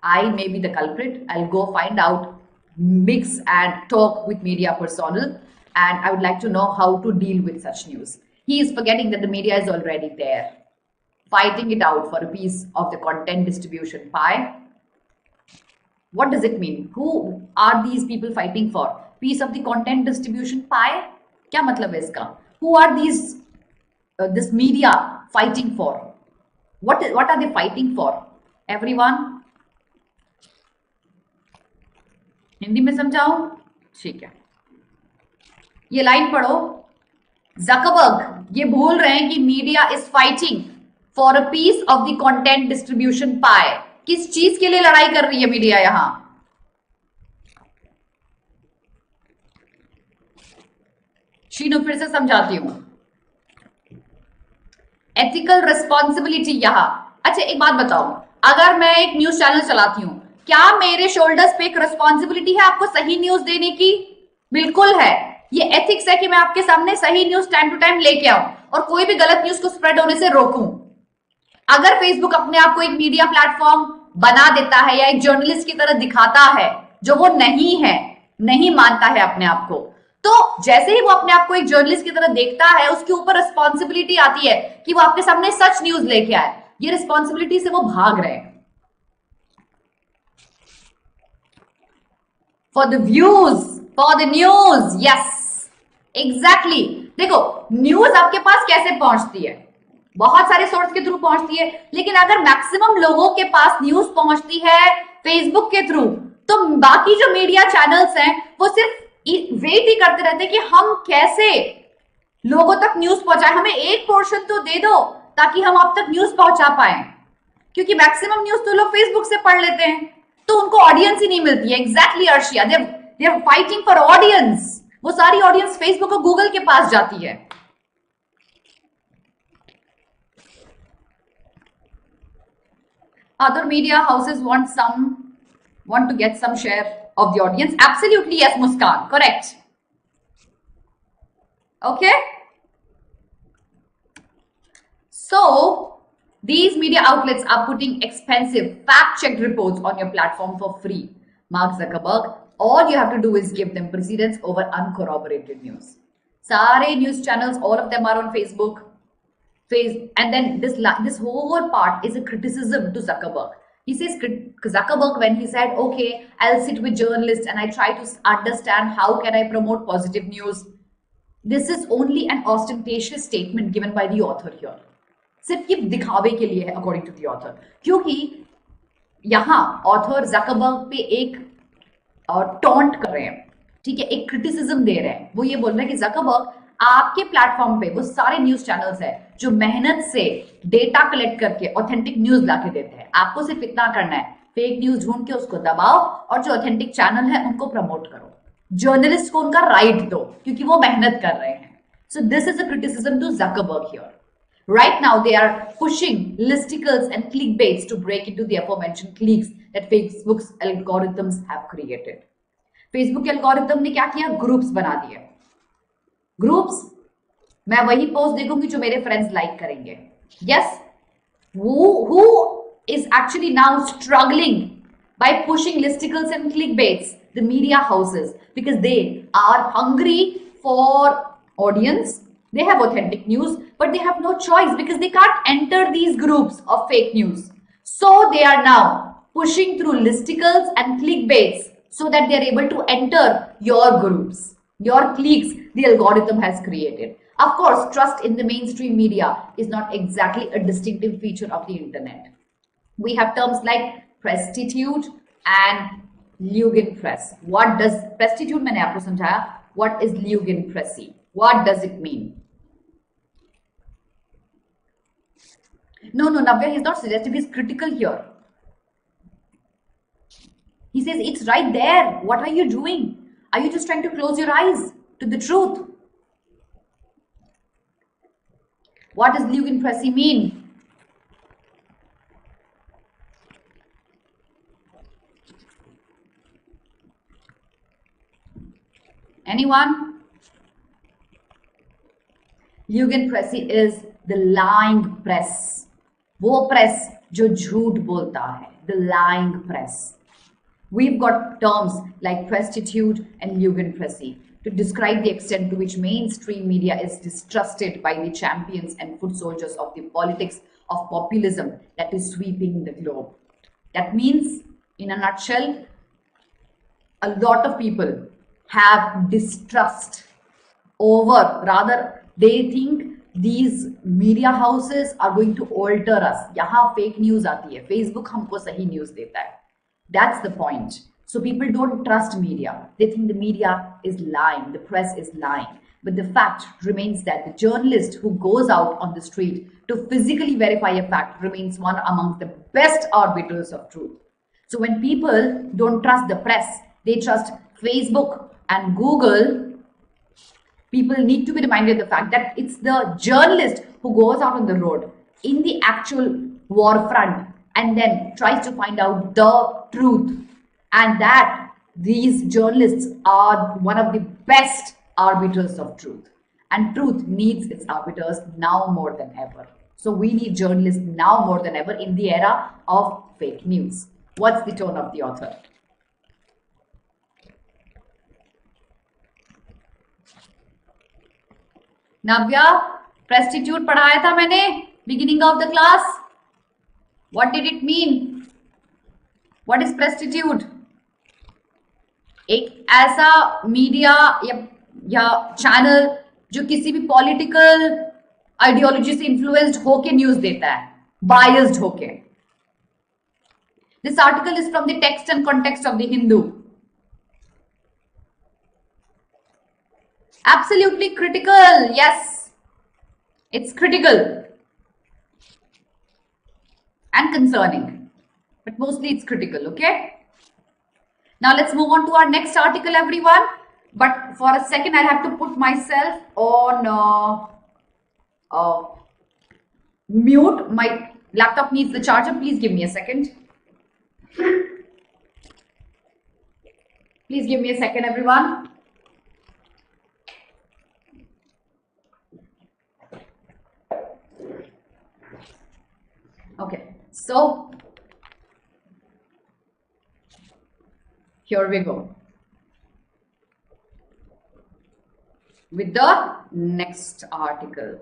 I may be the culprit. I'll go find out, mix and talk with media personnel, and I would like to know how to deal with such news. He is forgetting that the media is already there, fighting it out for a piece of the content distribution pie. What does it mean? Who are these people fighting for? Piece of the content distribution pie? क्या मतलब है इसका? Who are these this media fighting for? What are they fighting for? Everyone? Hindi में समझाऊं? ठीक है. ये line पढ़ो. Zuckerberg ये भूल रहे हैं कि media is fighting for a piece of the content distribution pie. किस चीज के लिए लड़ाई कर रही है मीडिया यहां? शीनू फिर से समझाती हूं. एथिकल रिस्पॉन्सिबिलिटी यहाँ। अच्छा एक बात बताओ, अगर मैं एक न्यूज चैनल चलाती हूँ, क्या मेरे शोल्डर्स पे एक रिस्पॉन्सिबिलिटी है आपको सही न्यूज देने की? बिल्कुल है। ये एथिक्स है कि मैं आपके सामने सही न्यूज टाइम टू टाइम लेके आऊं और कोई भी गलत न्यूज को स्प्रेड होने से रोकूं। अगर फेसबुक अपने आप को एक मीडिया प्लेटफॉर्म बना देता है या एक जर्नलिस्ट की तरह दिखाता है, जो वो नहीं है, नहीं मानता है अपने आप को, तो जैसे ही वो अपने आप को एक जर्नलिस्ट की तरह देखता है, उसके ऊपर रिस्पॉन्सिबिलिटी आती है कि वो आपके सामने सच न्यूज लेके आए। ये रिस्पॉन्सिबिलिटी से वो भाग रहे हैं। For the views, for the news, yes exactly. देखो न्यूज आपके पास कैसे पहुंचती है? बहुत सारे सोर्स के थ्रू पहुंचती है, लेकिन अगर मैक्सिमम लोगों के पास न्यूज पहुंचती है फेसबुक के थ्रू, तो बाकी जो मीडिया चैनल्स हैं वो सिर्फ वेट ही करते रहते हैं कि हम कैसे लोगों तक न्यूज पहुंचाए, हमें एक पोर्शन तो दे दो ताकि हम आप तक न्यूज पहुंचा पाए। क्योंकि मैक्सिमम न्यूज तो लोग फेसबुक से पढ़ लेते हैं, तो उनको ऑडियंस ही नहीं मिलती है। Exactly Arshia, they are fighting for audience. वो सारी ऑडियंस फेसबुक और गूगल के पास जाती है। Other media houses want to get some share of the audience. Absolutely yes, Muskan, correct. Okay, so these media outlets are putting expensive fact-checked reports on your platform for free. Mark Zuckerberg, all you have to do is give them precedence over uncorroborated news. Sare news channels, all of them are on Facebook. And then this whole part is a criticism to Zuckerberg. He says Zuckerberg, when he said, okay, I'll sit with journalists and I try to understand how can I promote positive news. This is only an ostentatious statement given by the author here. सिर्फ ये दिखावे के लिए है according to the author, क्योंकि यहाँ author Zuckerberg पे एक टॉन्ट कर रहे हैं, ठीक है, एक क्रिटिसिज्म दे रहे हैं। वो ये बोल रहे हैं कि Zuckerberg, आपके प्लेटफॉर्म पे वो सारे न्यूज चैनल्स हैं जो मेहनत से डेटा कलेक्ट करके ऑथेंटिक न्यूज लाके देते हैं। आपको सिर्फ इतना करना है, फेक न्यूज ढूंढ के उसको दबाओ और जो ऑथेंटिक चैनल है उनको प्रमोट करो। जर्नलिस्ट को उनका राइट दो क्योंकि वो मेहनत कर रहे हैं। So this is a criticism to Zuckerberg here. Right now they are pushing listicles and clickbaits to break into the aforementioned cliques that Facebook's algorithms have created. Facebook के algorithm ने क्या किया? ग्रुप्स बना दिए। ग्रुप्स, मैं वही post देखूंगी जो मेरे फ्रेंड्स लाइक करेंगे। Yes, who is actually now struggling by pushing listicles and clickbaits? The media houses, because they are hungry for audience. They have authentic news, but they have no choice because they can't enter these groups of fake news. So they are now pushing through listicles and clickbaits so that they are able to enter your groups, your cliques the algorithm has created. Of course, trust in the mainstream media is not exactly a distinctive feature of the internet. We have terms like prostitute and lügenpresse. What does prostitute? मैंने आपको समझाया. What is lügenpresse? What does it mean? No, Navya, he's not suggestive. He's critical here. He says it's right there. What are you doing? Are you just trying to close your eyes to the truth? What does lügenpresse mean? Anyone? Lügenpresse is the lying press. वो press जो झूठ बोलता है, the lying press. We've got terms like prostitute and lügenpresse to describe the extent to which mainstream media is distrusted by the champions and foot soldiers of the politics of populism that is sweeping the globe. That means, in a nutshell, a lot of people have distrust over, rather they think these media houses are going to alter us. यहाँ fake news आती है, Facebook हमको सही news देता है. That's the point. So people don't trust media. They think the media is lying, the press is lying. But the fact remains that the journalist who goes out on the street to physically verify a fact remains one among the best arbiters of truth. So when people don't trust the press, they trust Facebook and Google People need to be reminded the fact that it's the journalist who goes out on the road in the actual war front and then tries to find out the truth, and that these journalists are one of the best arbiters of truth, and truth needs its arbiters now more than ever. So we need journalists now more than ever in the era of fake news. What's the tone of the author? Navya, prostitute पढ़ाया था मैंने beginning of the class. What did it mean? What is prostitute? एक ऐसा media या channel जो किसी भी political ideology से इन्फ्लुएंस्ड होके न्यूज देता है, बायस्ड होके. This article is from the text and context of the Hindu. Absolutely critical. Yes, it's critical and concerning, but mostly it's critical. Okay. Now let's move on to our next article, everyone. But for a second, I'll have to put myself on mute. My laptop needs the charger. Please give me a second. Please give me a second, everyone. Okay, so here we go with the next article.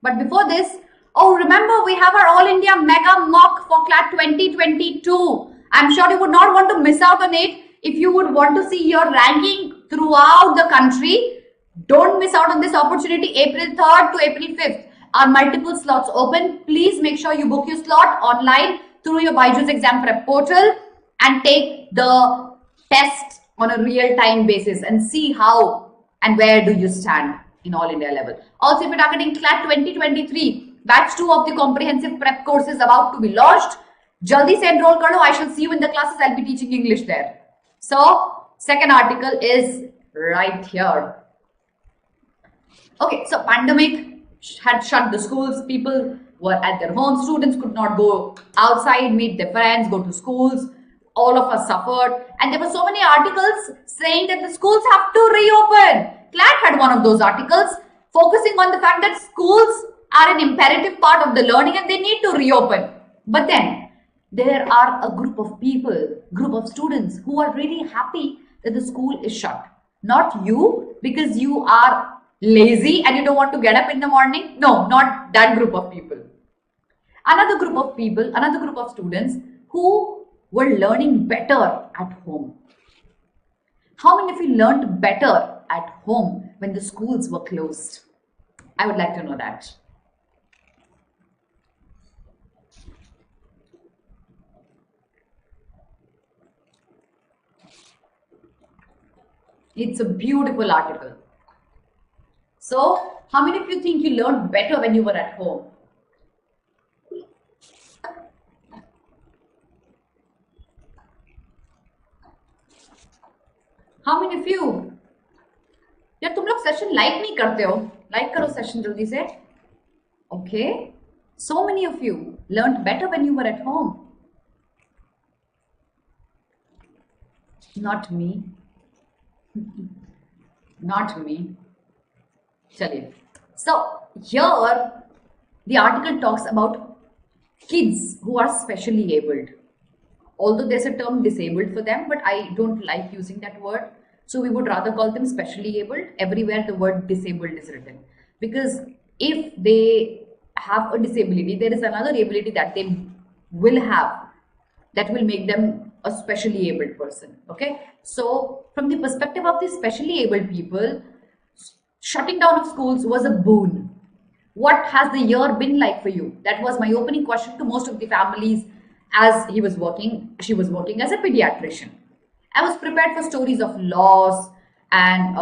But before this, oh, remember we have our All India Mega Mock for CLAT 2022. I'm sure you would not want to miss out on it. If you would want to see your ranking throughout the country, don't miss out on this opportunity. April 3rd to April 5th are multiple slots open. Please make sure you book your slot online through your BYJU'S Exam Prep portal and take the test on a real-time basis and see how and where do you stand in all India level. Also, if you're targeting CLAT 2023, batch 2 of the comprehensive prep course is about to be launched. Jaldi se enroll kar lo. I shall see you in the classes. I'll be teaching English there. So, second article is right here. Okay, so pandemic had shut the schools. People were at their homes. Students could not go outside, meet their friends, go to schools. All of us suffered. And there were so many articles saying that the schools have to reopen. CLAT had one of those articles focusing on the fact that schools are an imperative part of the learning and they need to reopen. But then there are a group of people, group of students who are really happy that the school is shut. Not you, because you are lazy and you don't want to get up in the morning. No, not that group of people. Another group of people, another group of students who were learning better at home. How many of you learned better at home when the schools were closed? I would like to know that. It's a beautiful article. So, how many of you think you learned better when you were at home? How many of you? यार तुम लोग session like नहीं करते हो? Like करो session जल्दी से. Okay. So many of you learned better when you were at home. Not me. Not me. Chaliye. So here the article talks about kids who are specially abled. Although there's a term disabled for them, but I don't like using that word. So we would rather call them specially abled. Everywhere the word disabled is written. Because if they have a disability, there is another ability that they will have that will make them a specially abled person. Okay. So from the perspective of the specially abled people, shutting down of schools was a boon. What has the year been like for you? That was my opening question to most of the families as she was working as a pediatrician. I was prepared for stories of loss and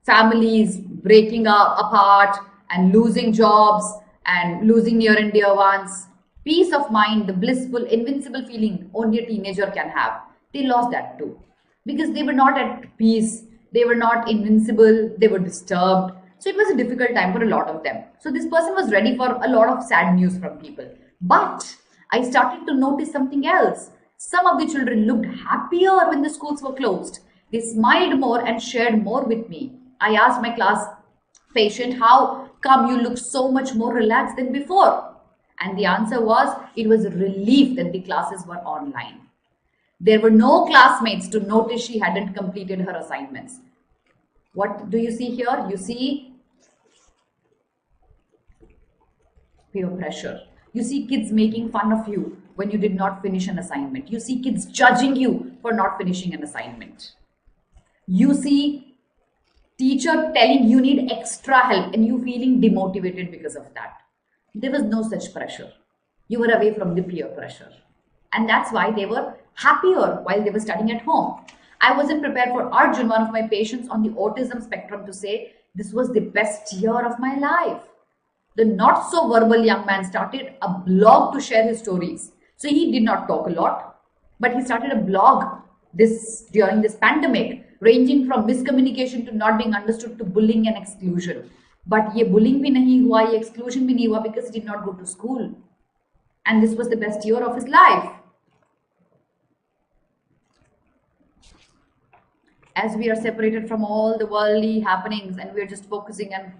families breaking apart and losing jobs and losing near and dear ones. Peace of mind, the blissful, invincible feeling only a teenager can have. They lost that too. because they were not at peace, they were not invincible, they were disturbed. So it was a difficult time for a lot of them. So this person was ready for a lot of sad news from people. But I started to notice something else. Some of the children looked happier when the schools were closed. They smiled more and shared more with me. I asked my class patient, how come you look so much more relaxed than before? And the answer was, it was a relief that the classes were online. There were no classmates to notice she hadn't completed her assignments. What do you see here? You see peer pressure. You see kids making fun of you when you did not finish an assignment. You see kids judging you for not finishing an assignment. You see teacher telling you need extra help and you feeling demotivated because of that. There was no such pressure. You were away from the peer pressure. And that's why they were happier while they were studying at home. I wasn't prepared for Arjun, one of my patients on the autism spectrum, to say, this was the best year of my life. The not so verbal young man started a blog to share his stories. So he did not talk a lot, but he started a blog during this pandemic, ranging from miscommunication to not being understood to bullying and exclusion. But ye bullying bhi nahi hua, ye exclusion bhi nahi hua because he did not go to school. And this was the best year of his life. As we are separated from all the worldly happenings and we are just focusing and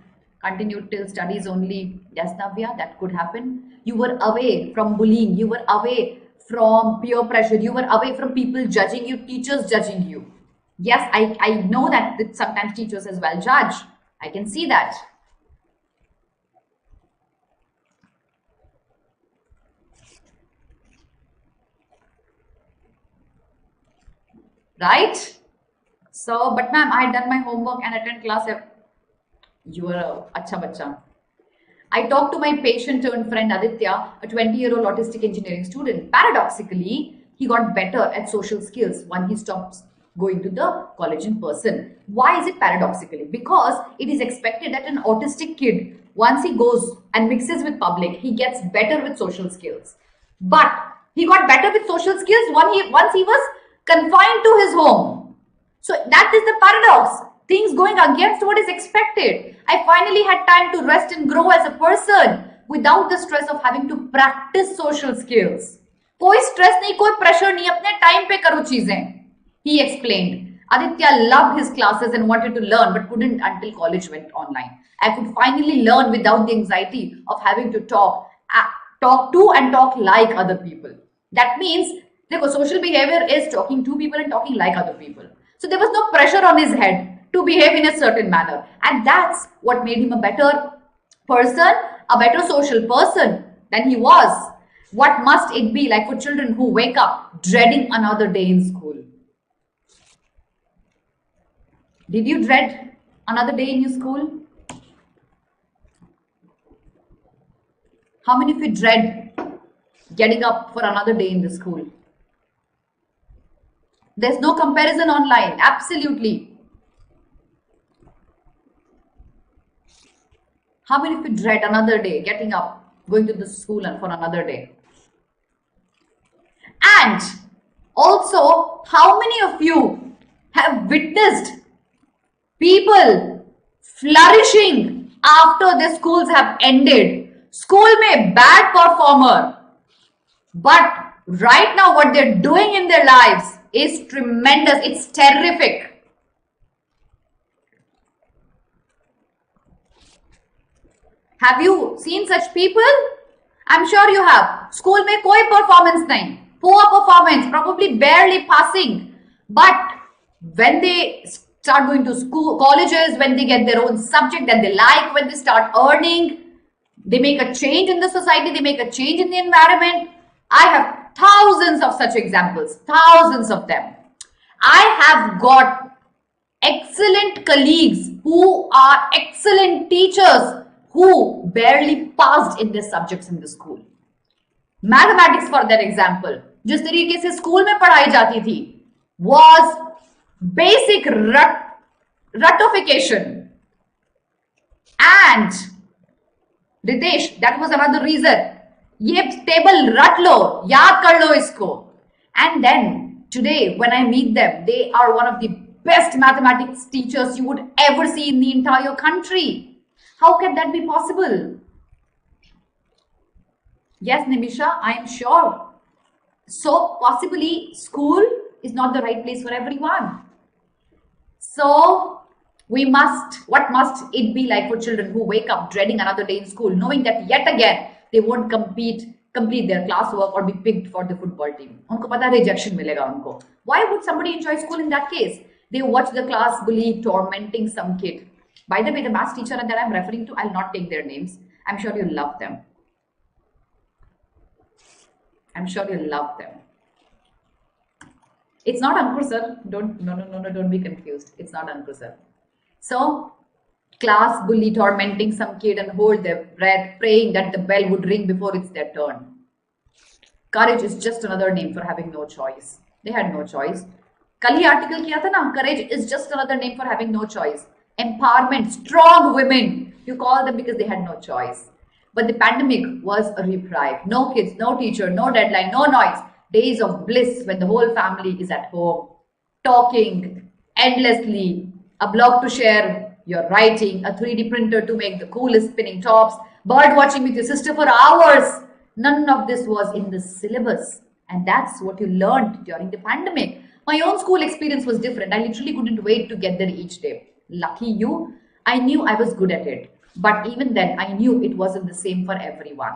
continue till studies only. Yes, Navya, that could happen. You were away from bullying. You were away from peer pressure. You were away from people judging you, teachers judging you. Yes, I know that sometimes teachers as well judge. I can see that. Right? So, but ma'am, I had done my homework and attend class. You are a acha bacha. I talked to my patient turned friend Aditya, a 20-year-old autistic engineering student. Paradoxically, he got better at social skills when he stopped going to the college in person. Why is it paradoxically? Because it is expected that an autistic kid, once he goes and mixes with public, he gets better with social skills. But he got better with social skills once he was confined to his home. So that is the paradox. Things going against what is expected. I finally had time to rest and grow as a person without the stress of having to practice social skills. कोई stress नहीं, कोई pressure नहीं, अपने time पे करो चीजें. He explained. Aditya loved his classes and wanted to learn but couldn't until college went online. I could finally learn without the anxiety of having to talk to and talk like other people. That means social behavior is talking to people and talking like other people. So there was no pressure on his head to behave in a certain manner. And that's what made him a better person, a better social person than he was. What must it be like for children who wake up dreading another day in school? Did you dread another day in your school? How many of you dread getting up for another day in the school? There's no comparison online. Absolutely. How many of you dread another day, getting up, going to the school and for another day? And also, how many of you have witnessed people flourishing after their schools have ended? School may bad performer, but right now what they're doing in their lives is tremendous. It's terrific. Have you seen such people? I'm sure you have. School mein koi performance nahi. Poor performance, probably barely passing. But when they start going to colleges, when they get their own subject that they like, when they start earning, they make a change in the society, they make a change in the environment. I have thousands of such examples, thousands of them. I have got excellent colleagues who are excellent teachers who barely passed in their subjects in the school. Mathematics, for that example, जिस तरीके से school में पढ़ाई जाती थी, was basic rutification. And Ritesh, that was another reason. ये table रट लो, याद कर लो इसको. And then today when I meet them, they are one of the best mathematics teachers you would ever see in the entire country. How can that be possible? Yes, Nimisha, I am sure. So possibly school is not the right place for everyone. So what must it be like for children who wake up dreading another day in school, knowing that yet again they won't complete their classwork or be picked for the football team? उनको पता rejection मिलेगा उनको. Why would somebody enjoy school in that case? They watch the class bully tormenting some kid. By the way, the maths teacher that I'm referring to, I'll not take their names. I'm sure you love them. I'm sure you love them. It's not Ankur sir. Don't be confused. It's not Ankur sir. So, class bully tormenting some kid and hold their breath, praying that the bell would ring before it's their turn. Courage is just another name for having no choice. They had no choice. कल ही article किया था ना, courage is just another name for having no choice. Empowerment, strong women. You call them because they had no choice. But the pandemic was a reprieve. No kids, no teacher, no deadline, no noise. Days of bliss when the whole family is at home, talking endlessly, a blog to share your writing, a 3D printer to make the coolest spinning tops, bird watching with your sister for hours. None of this was in the syllabus. And that's what you learned during the pandemic. My own school experience was different. I literally couldn't wait to get there each day. Lucky you, I knew I was good at it. But even then, I knew it wasn't the same for everyone.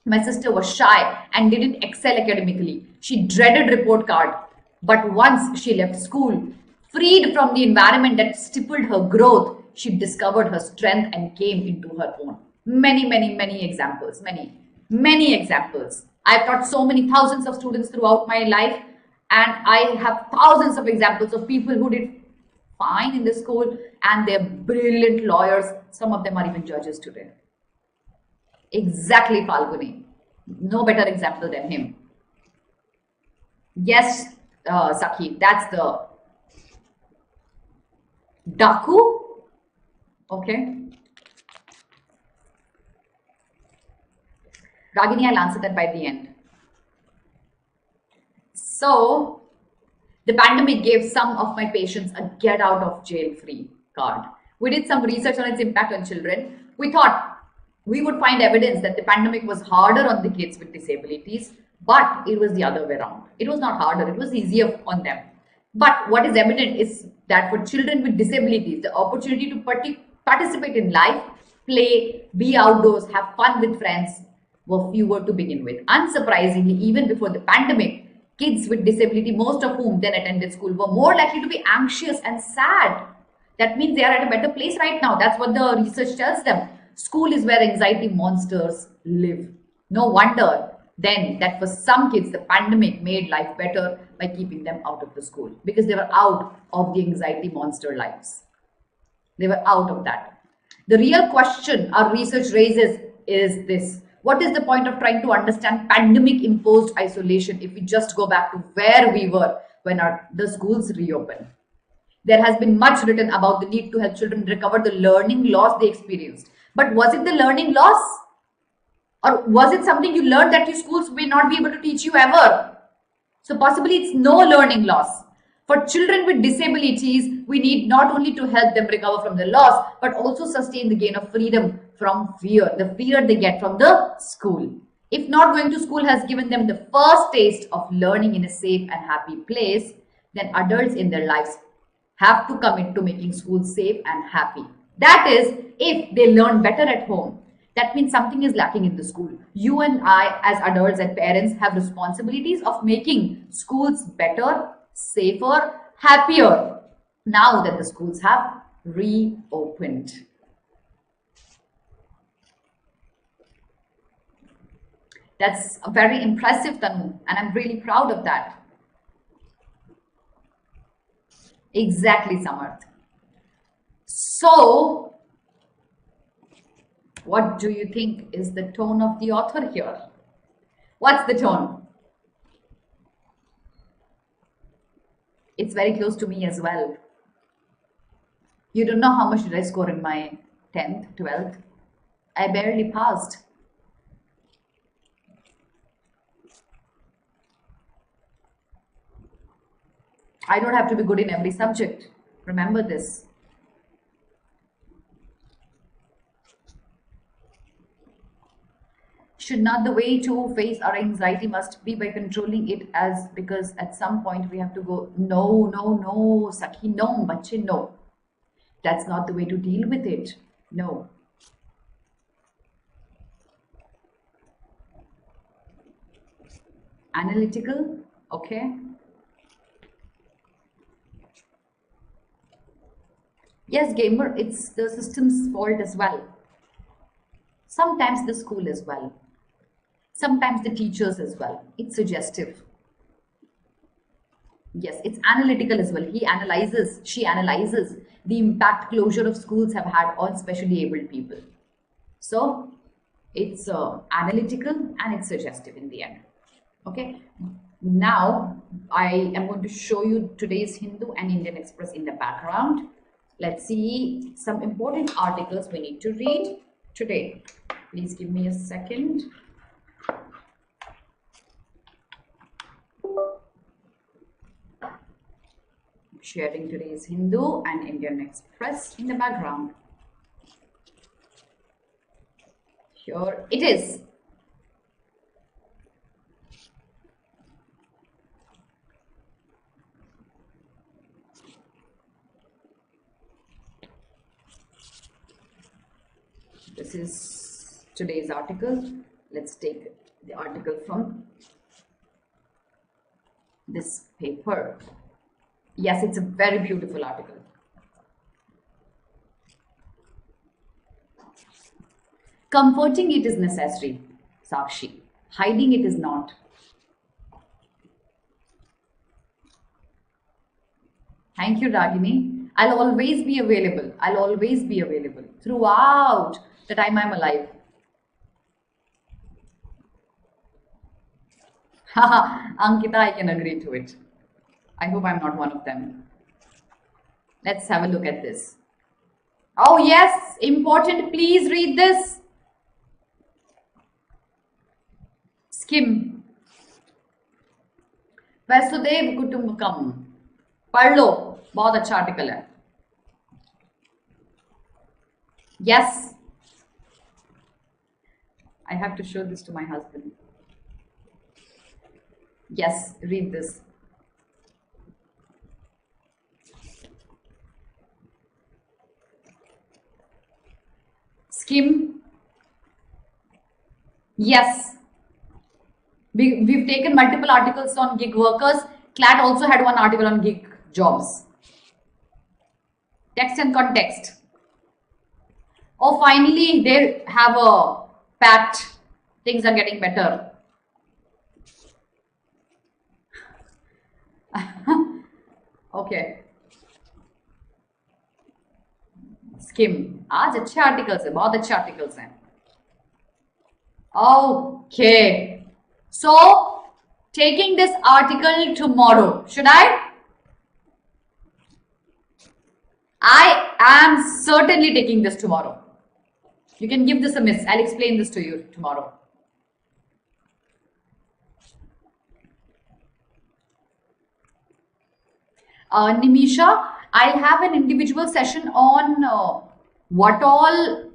My sister was shy and didn't excel academically. She dreaded report card. But once she left school, freed from the environment that stifled her growth, she discovered her strength and came into her own. Many examples. Many examples. I've taught so many thousands of students throughout my life, and I have thousands of examples of people who did fine in the school and they're brilliant lawyers. Some of them are even judges today. Exactly, Falguni. No better example than him. Yes, Sakhi, that's the Daku. Okay. Ragini, I'll answer that by the end. So, the pandemic gave some of my patients a get out of jail free card. We did some research on its impact on children. We thought we would find evidence that the pandemic was harder on the kids with disabilities, but it was the other way around. It was not harder, it was easier on them. But what is evident is that for children with disabilities, the opportunity to participate in life, play, be outdoors, have fun with friends were fewer to begin with. Unsurprisingly, even before the pandemic, kids with disability, most of whom then attended school, were more likely to be anxious and sad. That means they are at a better place right now. That's what the research tells them. School is where anxiety monsters live. No wonder then that for some kids, the pandemic made life better by keeping them out of the school because they were out of the anxiety monster lives. They were out of that. The real question our research raises is this. What is the point of trying to understand pandemic imposed isolation if we just go back to where we were when the schools reopened? There has been much written about the need to help children recover the learning loss they experienced. But was it the learning loss? Or was it something you learned that your schools may not be able to teach you ever? So possibly it's no learning loss. For children with disabilities, we need not only to help them recover from the loss, but also sustain the gain of freedom from fear, the fear they get from the school. If not going to school has given them the first taste of learning in a safe and happy place, then adults in their lives have to commit to making school safe and happy. That is, if they learn better at home. That means something is lacking in the school. You and I, as adults and parents, have responsibilities of making schools better, safer, happier, now that the schools have reopened. That's very impressive, Tanu, and I'm really proud of that. Exactly, Samarth. So, what do you think is the tone of the author here? What's the tone? It's very close to me as well. You don't know how much did I score in my 10th, 12th? I barely passed. I don't have to be good in every subject. Remember this. Should not the way to face our anxiety must be by controlling it, as because at some point we have to go, no, no, no, Sakhi, no, bache, no. That's not the way to deal with it. No. Analytical, okay. Yes, gamer, it's the system's fault as well. Sometimes the school as well. Sometimes the teachers as well. It's suggestive. Yes, it's analytical as well. He analyzes, she analyzes the impact closure of schools have had on specially abled people. So it's analytical and it's suggestive in the end. Okay, now I am going to show you today's Hindu and Indian Express in the background. Let's see some important articles we need to read today. Please give me a second. Sharing today's Hindu and Indian Express in the background. Here it is. This is today's article. Let's take the article from this paper. Yes, it's a very beautiful article. Comforting it is necessary, Sakshi. Hiding it is not. Thank you, Ragini. I'll always be available. I'll always be available throughout the time I'm alive. Haha, Ankita, I can agree to it. I hope I'm not one of them. Let's have a look at this. Oh yes, important. Please read this. Skim. Vasudev कुटुंबकम. पढ़ लो, बहुत अच्छा article है. Yes. I have to show this to my husband. Yes, read this. Skim. Yes. We've taken multiple articles on gig workers. CLAT also had one article on gig jobs. Text and context. Oh, finally, they have a pact. Things are getting better. Okay. Skim. आज अच्छे articles है, बहुत अच्छे articles हैं. Okay. So, taking this article tomorrow. Should I? I am certainly taking this tomorrow. You can give this a miss. I'll explain this to you tomorrow. Nimisha, I'll have an individual session on what all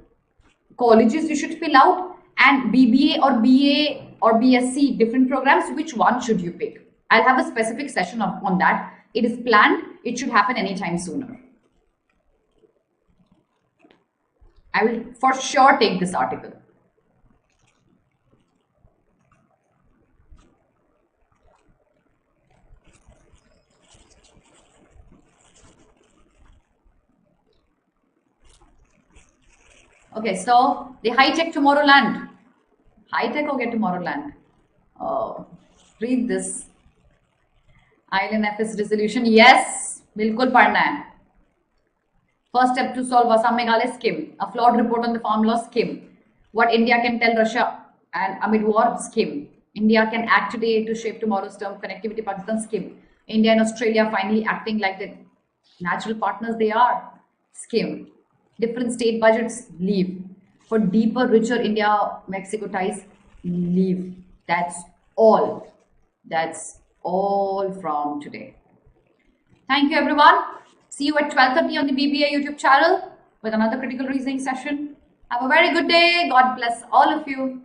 colleges you should fill out, and BBA or BA or BSc, different programs, which one should you pick? I'll have a specific session on that. It is planned. It should happen anytime sooner. I will for sure take this article. Okay, so the high-tech Tomorrowland. High-tech or get Tomorrowland? Read this. ILNFS resolution. Yes, बिल्कुल पढ़ना है. First step to solve Assam Meghalaya scheme. A flawed report on the farm law scheme. What India can tell Russia and amid war scheme. India can act today to shape tomorrow's term connectivity Pakistan scheme. India and Australia finally acting like the natural partners they are scheme. Different state budgets leave. For deeper, richer India-Mexico ties leave. That's all. That's all from today. Thank you, everyone. See you at 12:30 on the BBA YouTube channel with another critical reasoning session. Have a very good day. God bless all of you.